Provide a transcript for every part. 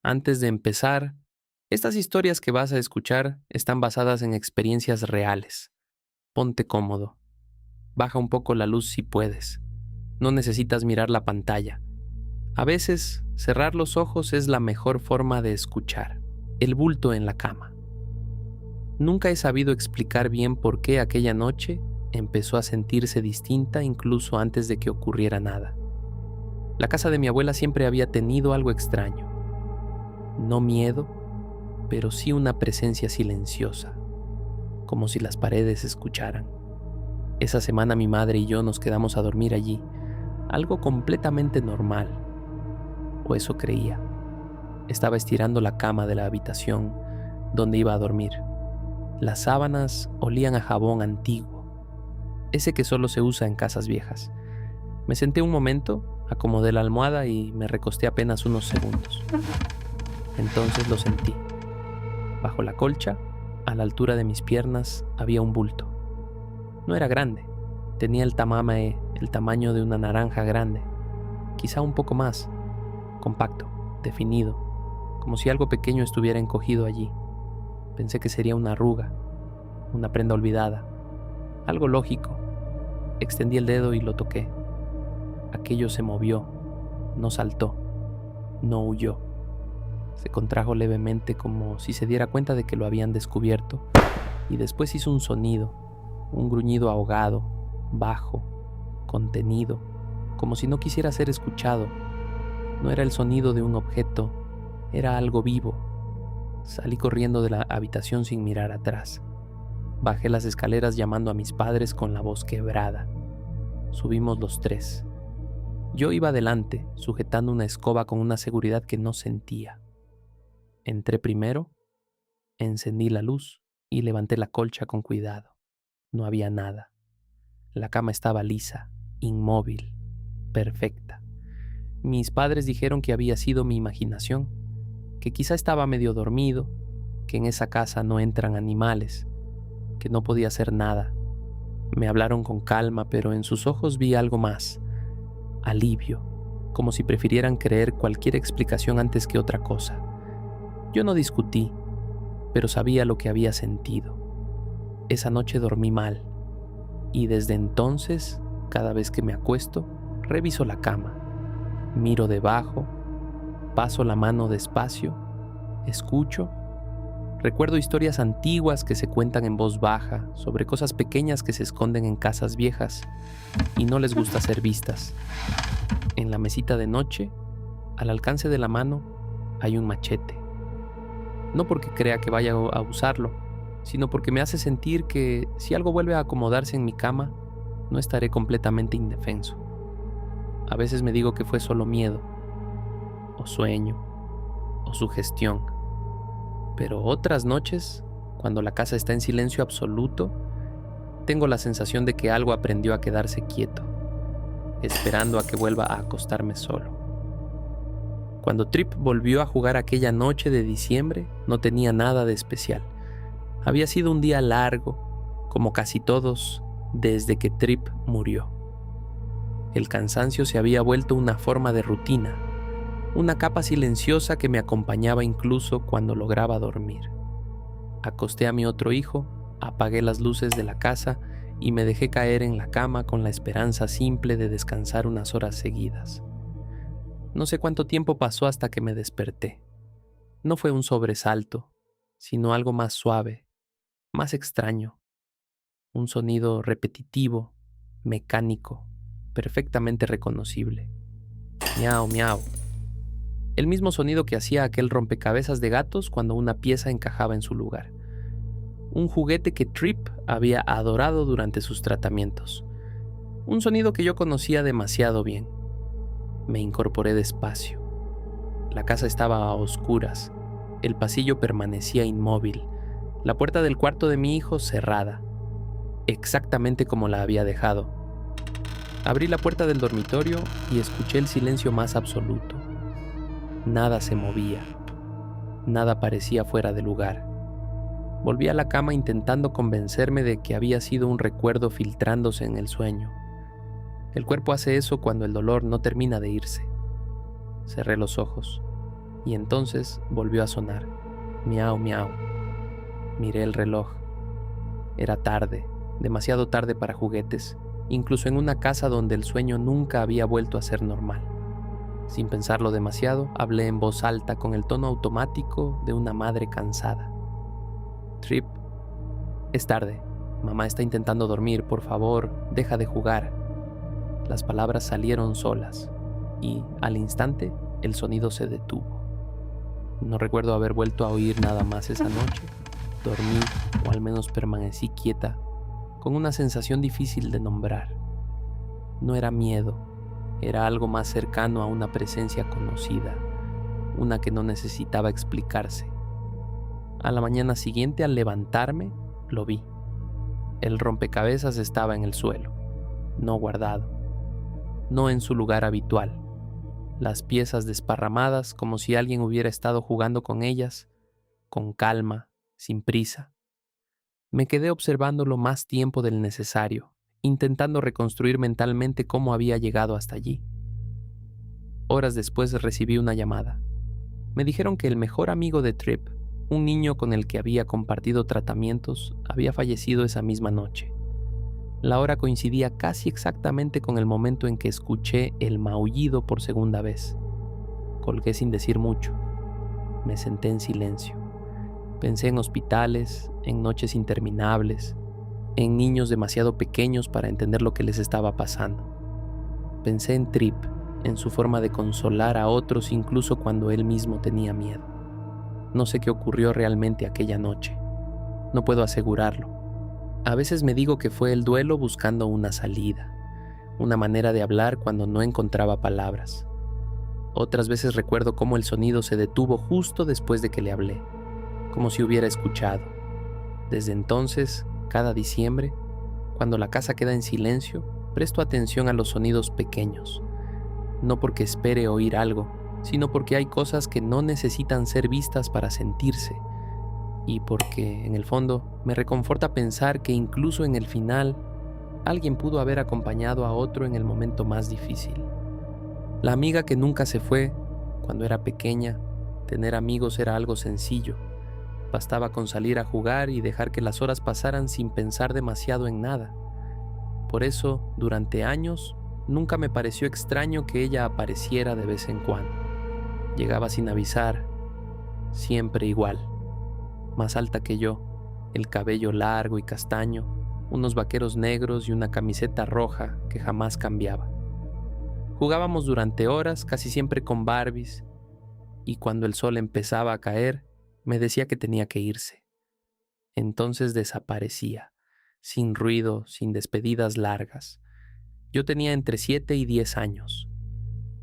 Antes de empezar, estas historias que vas a escuchar están basadas en experiencias reales. Ponte cómodo. Baja un poco la luz si puedes. No necesitas mirar la pantalla. A veces, cerrar los ojos es la mejor forma de escuchar. El bulto en la cama. Nunca he sabido explicar bien por qué aquella noche empezó a sentirse distinta incluso antes de que ocurriera nada. La casa de mi abuela siempre había tenido algo extraño. No miedo, pero sí una presencia silenciosa, como si las paredes escucharan. Esa semana mi madre y yo nos quedamos a dormir allí, algo completamente normal, o eso creía. Estaba estirando la cama de la habitación donde iba a dormir. Las sábanas olían a jabón antiguo, ese que solo se usa en casas viejas. Me senté un momento, acomodé la almohada y me recosté apenas unos segundos. Entonces lo sentí. Bajo la colcha, a la altura de mis piernas, había un bulto. No era grande, tenía el tamaño de una naranja grande, quizá un poco más, compacto, definido, como si algo pequeño estuviera encogido allí. Pensé que sería una arruga, una prenda olvidada, algo lógico. Extendí el dedo y lo toqué. Aquello se movió, no saltó, no huyó. Se contrajo levemente como si se diera cuenta de que lo habían descubierto y después hizo un sonido, un gruñido ahogado, bajo, contenido, como si no quisiera ser escuchado. No era el sonido de un objeto, era algo vivo. Salí corriendo de la habitación sin mirar atrás. Bajé las escaleras llamando a mis padres con la voz quebrada. Subimos los tres. Yo iba adelante, sujetando una escoba con una seguridad que no sentía. Entré primero, encendí la luz y levanté la colcha con cuidado. No había nada. La cama estaba lisa, inmóvil, perfecta. Mis padres dijeron que había sido mi imaginación, que quizá estaba medio dormido, que en esa casa no entran animales, que no podía hacer nada. Me hablaron con calma, pero en sus ojos vi algo más, alivio, como si prefirieran creer cualquier explicación antes que otra cosa. Yo no discutí, pero sabía lo que había sentido. Esa noche dormí mal, y desde entonces, cada vez que me acuesto, reviso la cama, miro debajo, paso la mano despacio, escucho. Recuerdo historias antiguas que se cuentan en voz baja sobre cosas pequeñas que se esconden en casas viejas y no les gusta ser vistas. En la mesita de noche, al alcance de la mano, hay un machete. No porque crea que vaya a usarlo, sino porque me hace sentir que si algo vuelve a acomodarse en mi cama, no estaré completamente indefenso. A veces me digo que fue solo miedo, o sueño, o sugestión. Pero otras noches, cuando la casa está en silencio absoluto, tengo la sensación de que algo aprendió a quedarse quieto, esperando a que vuelva a acostarme solo. Cuando Trip volvió a jugar aquella noche de diciembre, no tenía nada de especial. Había sido un día largo, como casi todos, desde que Trip murió. El cansancio se había vuelto una forma de rutina, una capa silenciosa que me acompañaba incluso cuando lograba dormir. Acosté a mi otro hijo, apagué las luces de la casa y me dejé caer en la cama con la esperanza simple de descansar unas horas seguidas. No sé cuánto tiempo pasó hasta que me desperté. No fue un sobresalto, sino algo más suave, más extraño. Un sonido repetitivo, mecánico, perfectamente reconocible. Miau, miau. El mismo sonido que hacía aquel rompecabezas de gatos cuando una pieza encajaba en su lugar. Un juguete que Trip había adorado durante sus tratamientos. Un sonido que yo conocía demasiado bien. Me incorporé despacio. La casa estaba a oscuras. El pasillo permanecía inmóvil. La puerta del cuarto de mi hijo cerrada, exactamente como la había dejado. Abrí la puerta del dormitorio y escuché el silencio más absoluto. Nada se movía. Nada parecía fuera de lugar. Volví a la cama intentando convencerme de que había sido un recuerdo filtrándose en el sueño. El cuerpo hace eso cuando el dolor no termina de irse. Cerré los ojos. y entonces volvió a sonar. Miau, miau. Miré el reloj. Era tarde, demasiado tarde para juguetes, incluso en una casa donde el sueño nunca había vuelto a ser normal. Sin pensarlo demasiado, hablé en voz alta con el tono automático de una madre cansada. Trip, es tarde. Mamá está intentando dormir, por favor, deja de jugar. Las palabras salieron solas y, al instante, el sonido se detuvo. No recuerdo haber vuelto a oír nada más esa noche. Dormí, o al menos permanecí quieta, con una sensación difícil de nombrar. No era miedo, era algo más cercano a una presencia conocida, una que no necesitaba explicarse. A la mañana siguiente, al levantarme, lo vi. El rompecabezas estaba en el suelo, no guardado, no en su lugar habitual. Las piezas desparramadas como si alguien hubiera estado jugando con ellas, con calma, sin prisa. Me quedé observándolo más tiempo del necesario, intentando reconstruir mentalmente cómo había llegado hasta allí. Horas después recibí una llamada. Me dijeron que el mejor amigo de Trip, un niño con el que había compartido tratamientos, había fallecido esa misma noche. La hora coincidía casi exactamente con el momento en que escuché el maullido por segunda vez. Colgué sin decir mucho. Me senté en silencio. Pensé en hospitales, en noches interminables, en niños demasiado pequeños para entender lo que les estaba pasando. Pensé en Trip, en su forma de consolar a otros incluso cuando él mismo tenía miedo. No sé qué ocurrió realmente aquella noche. No puedo asegurarlo. A veces me digo que fue el duelo buscando una salida, una manera de hablar cuando no encontraba palabras. Otras veces recuerdo cómo el sonido se detuvo justo después de que le hablé, como si hubiera escuchado. Desde entonces, cada diciembre, cuando la casa queda en silencio, presto atención a los sonidos pequeños. No porque espere oír algo, sino porque hay cosas que no necesitan ser vistas para sentirse. Y porque, en el fondo, me reconforta pensar que incluso en el final, alguien pudo haber acompañado a otro en el momento más difícil. La amiga que nunca se fue, cuando era pequeña, tener amigos era algo sencillo. Bastaba con salir a jugar y dejar que las horas pasaran sin pensar demasiado en nada. Por eso, durante años, nunca me pareció extraño que ella apareciera de vez en cuando. Llegaba sin avisar, siempre igual. Más alta que yo, el cabello largo y castaño, unos vaqueros negros y una camiseta roja que jamás cambiaba. Jugábamos durante horas, casi siempre con Barbies, y cuando el sol empezaba a caer, me decía que tenía que irse. Entonces desaparecía, sin ruido, sin despedidas largas. Yo tenía entre 7 y 10 años.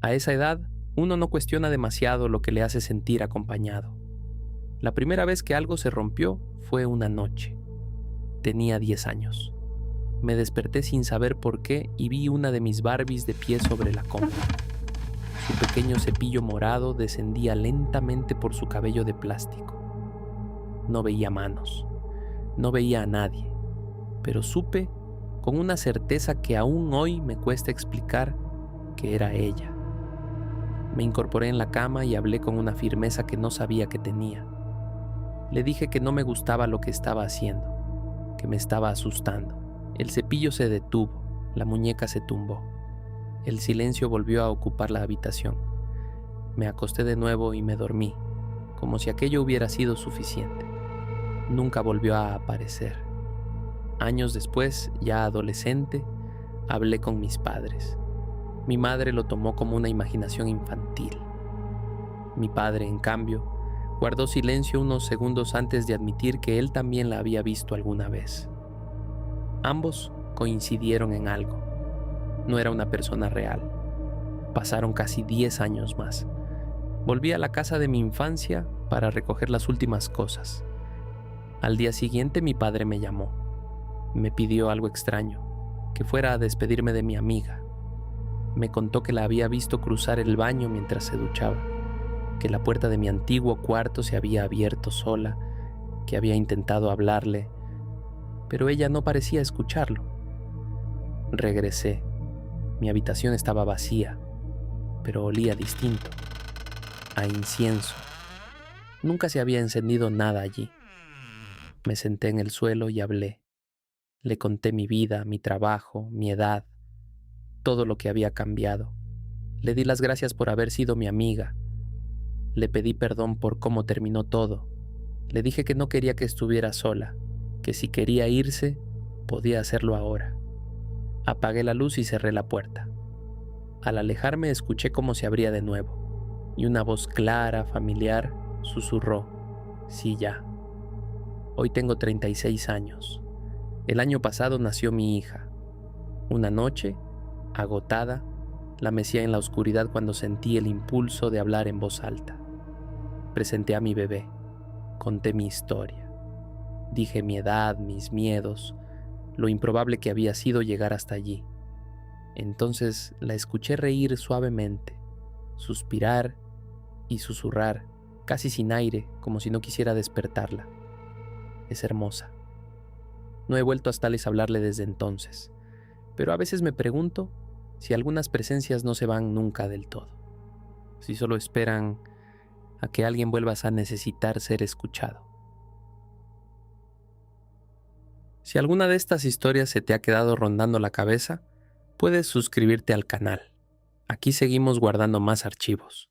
A esa edad, uno no cuestiona demasiado lo que le hace sentir acompañado. La primera vez que algo se rompió fue una noche. Tenía 10 años. Me desperté sin saber por qué y vi una de mis Barbies de pie sobre la cama. Su pequeño cepillo morado descendía lentamente por su cabello de plástico. No veía manos, no veía a nadie, pero supe con una certeza que aún hoy me cuesta explicar que era ella. Me incorporé en la cama y hablé con una firmeza que no sabía que tenía. Le dije que no me gustaba lo que estaba haciendo, que me estaba asustando. El cepillo se detuvo, la muñeca se tumbó. El silencio volvió a ocupar la habitación. Me acosté de nuevo y me dormí, como si aquello hubiera sido suficiente. Nunca volvió a aparecer. Años después, ya adolescente, hablé con mis padres. Mi madre lo tomó como una imaginación infantil. Mi padre, en cambio, guardó silencio unos segundos antes de admitir que él también la había visto alguna vez. Ambos coincidieron en algo. No era una persona real. Pasaron casi 10 años más. Volví a la casa de mi infancia para recoger las últimas cosas. Al día siguiente mi padre me llamó. Me pidió algo extraño, que fuera a despedirme de mi amiga. Me contó que la había visto cruzar el baño mientras se duchaba, que la puerta de mi antiguo cuarto se había abierto sola, que había intentado hablarle, pero ella no parecía escucharlo. Regresé. Mi habitación estaba vacía, pero olía distinto. a incienso. Nunca se había encendido nada allí. Me senté en el suelo y hablé. Le conté mi vida, mi trabajo, mi edad, todo lo que había cambiado. Le di las gracias por haber sido mi amiga. Le pedí perdón por cómo terminó todo. Le dije que no quería que estuviera sola, que si quería irse, podía hacerlo ahora. Apagué la luz y cerré la puerta. Al alejarme escuché cómo se abría de nuevo, y una voz clara, familiar, susurró: sí, ya. Hoy tengo 36 años. El año pasado nació mi hija. Una noche, agotada, la mecía en la oscuridad cuando sentí el impulso de hablar en voz alta. Presenté a mi bebé, conté mi historia. Dije mi edad, mis miedos, lo improbable que había sido llegar hasta allí. Entonces la escuché reír suavemente, suspirar y susurrar, casi sin aire, como si no quisiera despertarla. Es hermosa. No he vuelto a tales hablarle desde entonces, pero a veces me pregunto si algunas presencias no se van nunca del todo, si solo esperan a que alguien vuelvas a necesitar ser escuchado. Si alguna de estas historias se te ha quedado rondando la cabeza, puedes suscribirte al canal. Aquí seguimos guardando más archivos.